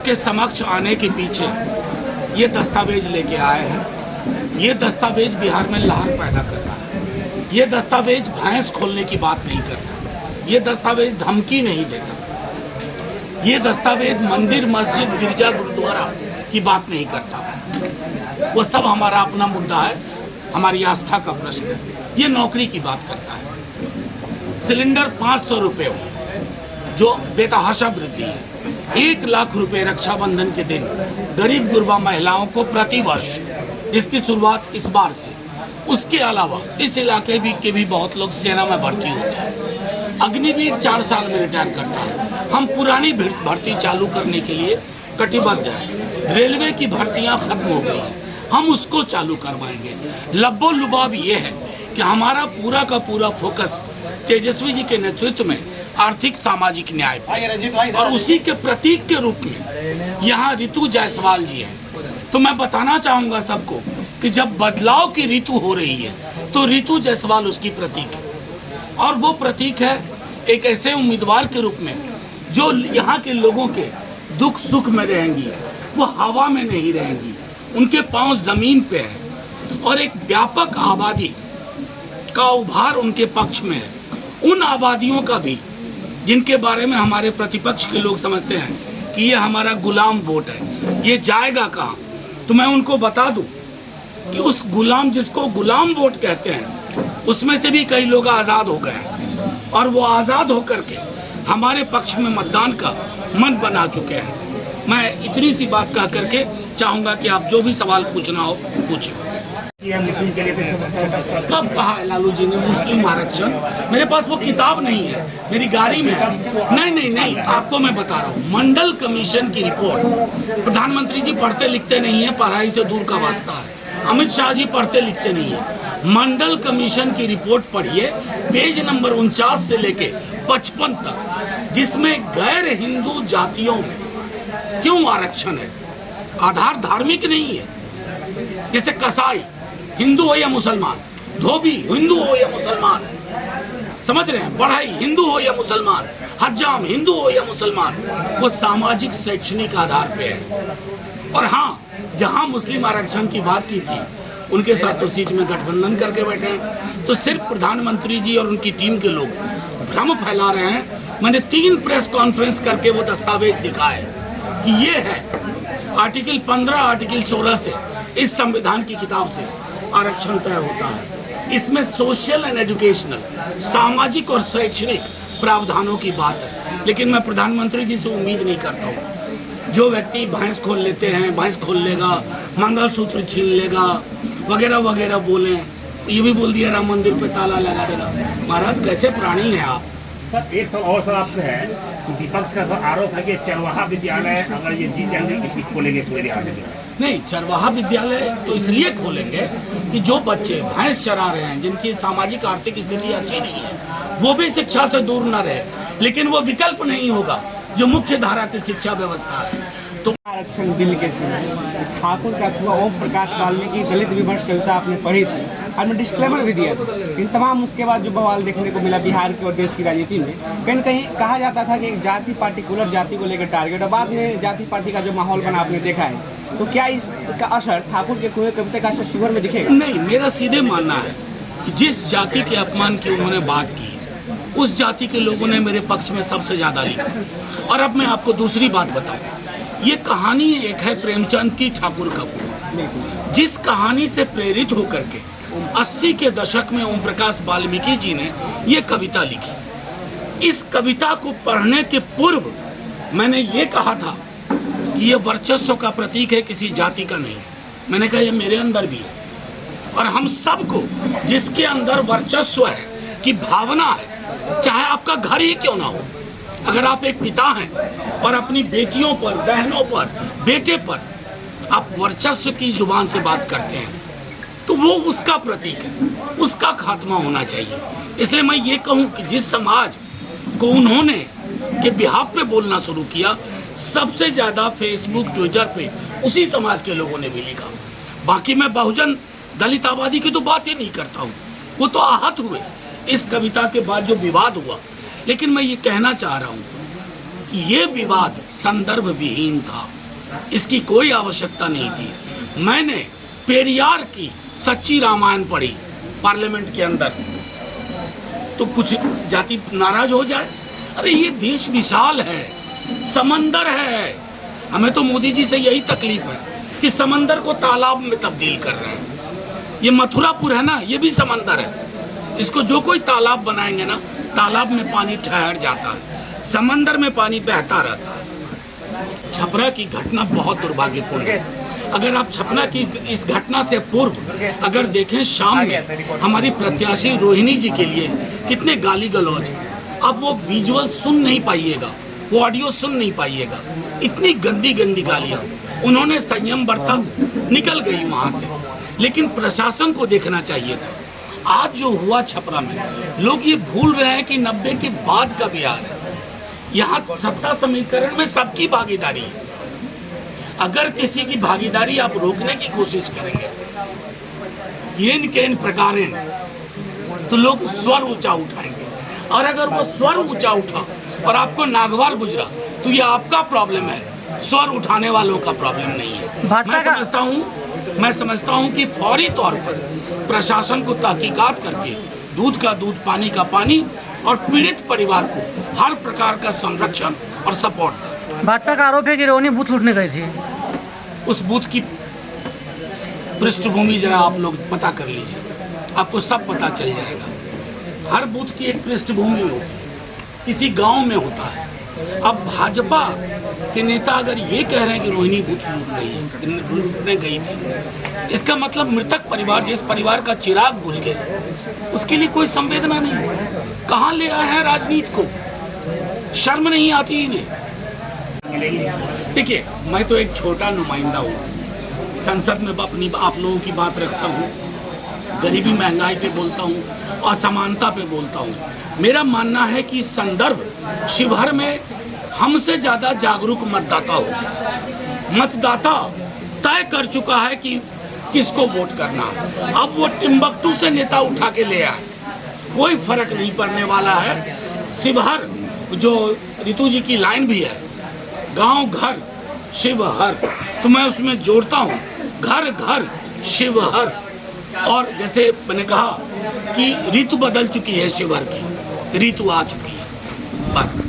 के समक्ष आने के पीछे ये दस्तावेज लेके आए हैं। ये दस्तावेज बिहार में लहर पैदा कर रहा है। ये दस्तावेज भैंस खोलने की बात नहीं करता। ये दस्तावेज धमकी नहीं देता। ये दस्तावेज मंदिर, मस्जिद, गिरजा, गुरुद्वारा की बात नहीं करता। वो सब हमारा अपना मुद्दा है, हमारी आस्था का प्रश्न है। ये नौकरी की बात करता है। सिलेंडर 500 रुपये हो, जो बेतहाशा वृद्धि है। 1 लाख रुपए रक्षाबंधन के दिन गरीब गुरबा महिलाओं को प्रति वर्ष, जिसकी शुरुआत इस बार से। उसके अलावा इस इलाके के भी बहुत लोग सेना में भर्ती होते हैं। अग्निवीर 4 साल में रिटायर करता है। हम पुरानी भर्ती चालू करने के लिए कटिबद्ध हैं। रेलवे की भर्तियां खत्म हो गई हैं, हम उसको चालू करवाएंगे। लब्बो लुबाब ये है कि हमारा पूरा का पूरा फोकस तेजस्वी जी के नेतृत्व में आर्थिक सामाजिक न्याय पर, और उसी के प्रतीक के रूप में यहाँ ऋतु जायसवाल जी हैं। तो मैं बताना चाहूँगा सबको कि जब बदलाव की ऋतु हो रही है तो ऋतु जायसवाल उसकी प्रतीक है। और वो प्रतीक है एक ऐसे उम्मीदवार के रूप में जो यहाँ के लोगों के दुख सुख में रहेंगी, वो हवा में नहीं रहेंगी, उनके पांव जमीन पे है। और एक व्यापक आबादी का उभार उनके पक्ष में है। उन आबादियों का भी जिनके बारे में हमारे प्रतिपक्ष के लोग समझते हैं कि ये हमारा गुलाम वोट है, ये जाएगा कहाँ। तो मैं उनको बता दूं कि उस गुलाम, जिसको गुलाम वोट कहते हैं, उसमें से भी कई लोग आज़ाद हो गए हैं और वो आज़ाद होकर के हमारे पक्ष में मतदान का मन बना चुके हैं। मैं इतनी सी बात कह करके चाहूँगा कि आप जो भी सवाल पूछना हो पूछें। मुस्लिम के लिए कब कहा है लालू जी ने मुस्लिम आरक्षण? मेरे पास वो किताब नहीं है, मेरी गाड़ी में है। नहीं, आपको मैं बता रहा हूँ, मंडल कमीशन की रिपोर्ट। प्रधानमंत्री जी पढ़ते लिखते नहीं है, पढ़ाई से दूर का वास्ता है। अमित शाह जी पढ़ते लिखते नहीं है। मंडल कमीशन की रिपोर्ट पढ़िए, पेज नंबर 49 से लेके 55 तक, जिसमें गैर हिंदू जातियों में क्यों आरक्षण है। आधार धार्मिक नहीं है। जैसे कसाई हिंदू हो या मुसलमान, धोबी हिंदू हो या मुसलमान, समझ रहे हैं, बढ़ई हिंदू हो या मुसलमान, हज्जाम हिंदू हो या मुसलमान, वो सामाजिक शैक्षणिक आधार पे है। और हाँ, जहां मुस्लिम आरक्षण की बात की थी, उनके साथ तो सीट में गठबंधन करके बैठे हैं। तो सिर्फ प्रधानमंत्री जी और उनकी टीम के लोग भ्रम फैला रहे हैं। मैंने 3 प्रेस कॉन्फ्रेंस करके वो दस्तावेज दिखाए कि ये है आर्टिकल 15, आर्टिकल 16 से, इस संविधान की किताब से आरक्षण तय होता है। इसमें सोशल एंड एजुकेशनल, सामाजिक और शैक्षणिक प्रावधानों की बात है। लेकिन मैं प्रधानमंत्री जी से उम्मीद नहीं करता हूँ। जो व्यक्ति भैंस खोल लेते हैं, भैंस खोल लेगा, मंगलसूत्र छीन लेगा, वगैरह वगैरह बोले। ये भी बोल दिया राम मंदिर पे ताला लगा देगा। महाराज कैसे प्राणी हैं आप। सर एक सवाल और सर आपसे है, विपक्ष का आरोप है कि चरवाहा विद्यालय अगर ये जीत जाएंगे इसकी खोलेंगे पूरे बिहार में। नहीं, चरवाहा विद्यालय तो इसलिए खोलेंगे कि जो बच्चे भैंस चरा रहे हैं, जिनकी सामाजिक आर्थिक स्थिति अच्छी नहीं है, वो भी शिक्षा से दूर न रहे। लेकिन वो विकल्प नहीं होगा जो मुख्य धारा की शिक्षा व्यवस्था है। तो आरक्षण बिल के समय ठाकुर का अथवा ओम प्रकाश वाल्मीकि दलित विमर्श कविता आपने पढ़ी थी और मैं डिस्क्लेमर भी दिया था। इन तमाम उसके बाद जो बवाल देखने को मिला बिहार की और देश की राजनीति में, कहीं न कहीं कहा जाता था कि एक जाति, पार्टिकुलर जाति को लेकर टारगेट, और बाद में जाति पार्टी का जो माहौल बना आपने देखा है। तो क्या इसका असर ठाकुर के कोई कविता का असर शिवर में दिखेगा? नहीं, मेरा सीधे मानना है कि जिस जाति के अपमान की उन्होंने बात की, उस जाति के लोगों ने मेरे पक्ष में सबसे ज्यादा लिखा। और अब मैं आपको दूसरी बात बताऊं, ये कहानी एक है प्रेमचंद की, ठाकुर कपूर, जिस कहानी से प्रेरित होकर के 80 के दशक में ओम प्रकाश वाल्मीकि जी ने ये कविता लिखी। इस कविता को पढ़ने के पूर्व मैंने ये कहा था कि ये वर्चस्व का प्रतीक है, किसी जाति का नहीं। मैंने कहा ये मेरे अंदर भी है, और हम सबको जिसके अंदर वर्चस्व है की भावना है, चाहे आपका घर ही क्यों ना हो, अगर आप एक पिता हैं और अपनी बेटियों पर, बहनों पर, बेटे पर आप वर्चस्व की जुबान से बात करते हैं, तो वो उसका प्रतीक है, उसका खात्मा होना चाहिए। इसलिए मैं ये कहूँ कि जिस समाज को उन्होंने के बिहाफ पे बोलना शुरू किया, सबसे ज़्यादा फेसबुक, ट्विटर पे उसी समाज के लोगों ने भी लिखा। बाकी मैं बहुजन दलित आबादी की तो बात ही नहीं करता हूँ, वो तो आहत हुए इस कविता के बाद जो विवाद हुआ। लेकिन मैं ये कहना चाह रहा हूँ कि ये विवाद संदर्भ विहीन था, इसकी कोई आवश्यकता नहीं थी। मैंने पेरियार की सच्ची रामायण पढ़ी पार्लियामेंट के अंदर, तो कुछ जाति नाराज हो जाए? अरे ये देश विशाल है, समंदर है। हमें तो मोदी जी से यही तकलीफ है कि समंदर को तालाब में तब्दील कर रहे हैं। ये मथुरापुर है ना, ये भी समंदर है। इसको जो कोई तालाब बनाएंगे ना, तालाब में पानी ठहर जाता है, समंदर में पानी बहता रहता है। छपरा की घटना बहुत दुर्भाग्यपूर्ण है। अगर आप छपरा की इस घटना से पूर्व अगर देखें, शाम में हमारी प्रत्याशी रोहिणी जी के लिए कितने गाली गलौज, अब वो विजुअल सुन नहीं पाइएगा, वो ऑडियो सुन नहीं पाइएगा, इतनी गंदी गंदी गालियाँ। उन्होंने संयम बरता, निकल गई वहाँ से, लेकिन प्रशासन को देखना चाहिए था। आज जो हुआ छपरा में, लोग ये भूल रहे हैं कि 90 के बाद का बिहार है। यहाँ सत्ता समीकरण में सबकी भागीदारी है। अगर किसी की भागीदारी आप रोकने की कोशिश करेंगे ये इन प्रकार तो लोग स्वर ऊंचा उठाएंगे, और अगर वो स्वर ऊंचा उठा और आपको नागवार गुजरा तो ये आपका प्रॉब्लम है, स्वर उठाने वालों का प्रॉब्लम नहीं है। मैं समझता हूँ कि फौरी तौर पर प्रशासन को तहकीकात करके दूध का दूध, पानी का पानी और पीड़ित परिवार को हर प्रकार का संरक्षण और सपोर्ट। भाजपा का आरोप है कि रोहिणी बूथ लूटने गई थी। उस बूथ की पृष्ठभूमि जरा आप लोग पता कर लीजिए, आपको सब पता चल जाएगा। हर बूथ की एक पृष्ठभूमि होती है, किसी गांव में होता है। अब भाजपा के नेता अगर ये कह रहे हैं कि रोहिणी बूथ लूटने गई थी, इसका मतलब मृतक परिवार, जिस परिवार का चिराग बुझ गया, उसके लिए कोई संवेदना नहीं। कहाँ ले आए हैं राजनीति को? शर्म नहीं आती इन्हें? देखिए, मैं तो एक छोटा नुमाइंदा हूँ, संसद में अपनी आप लोगों की बात रखता हूँ, गरीबी महंगाई पे बोलता हूँ, असमानता पे बोलता हूँ। मेरा मानना है कि संदर्भ शिवहर में हमसे ज़्यादा जागरूक मतदाता हो गया। मतदाता तय कर चुका है कि किसको वोट करना है। अब वो टिम्बकटू से नेता उठा के ले आए, कोई फर्क नहीं पड़ने वाला है। शिवहर, जो रितु जी की लाइन भी है, गांव घर शिवहर, तो मैं उसमें जोड़ता हूँ घर घर शिवहर। और जैसे मैंने कहा कि ऋतु बदल चुकी है, शिवहर की ऋतु आ चुकी है, बस।